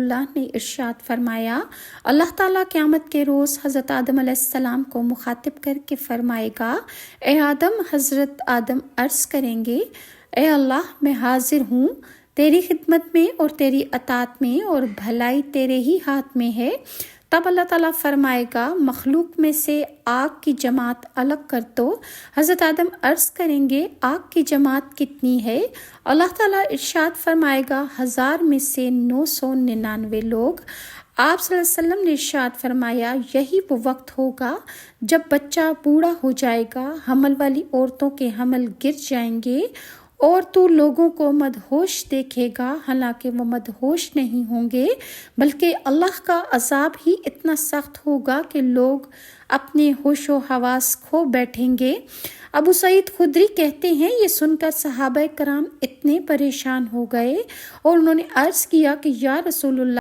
اللہ نے ارشاد فرمایا، اللہ تعالیٰ قیامت کے روز حضرت آدم علیہ السلام کو مخاطب کر کے فرمائے گا، اے آدم، حضرت آدم عرض کریں گے، اے اللہ، میں حاضر ہوں تیری خدمت میں اور تیری اطاعت میں، اور بھلائی تیرے ہی ہاتھ میں ہے۔ تب اللہ تعالیٰ فرمائے گا، مخلوق میں سے آگ کی جماعت الگ کر دو۔ حضرت آدم عرض کریں گے، آگ کی جماعت کتنی ہے؟ اللہ تعالیٰ ارشاد فرمائے گا، 1000 میں سے 999 لوگ۔ آپ صلی اللہ علیہ وسلم نے ارشاد فرمایا، یہی وہ وقت ہوگا جب بچہ بوڑھا ہو جائے گا، حمل والی عورتوں کے حمل گر جائیں گے، اور تو لوگوں کو مدہوش دیکھے گا، حالانکہ وہ مدہوش نہیں ہوں گے، بلکہ اللہ کا عذاب ہی اتنا سخت ہوگا کہ لوگ اپنے ہوش و حواس کھو بیٹھیں گے۔ ابو سعید خدری کہتے ہیں، یہ سن کر صحابہ کرام اتنے پریشان ہو گئے اور انہوں نے عرض کیا کہ یا رسول اللہ،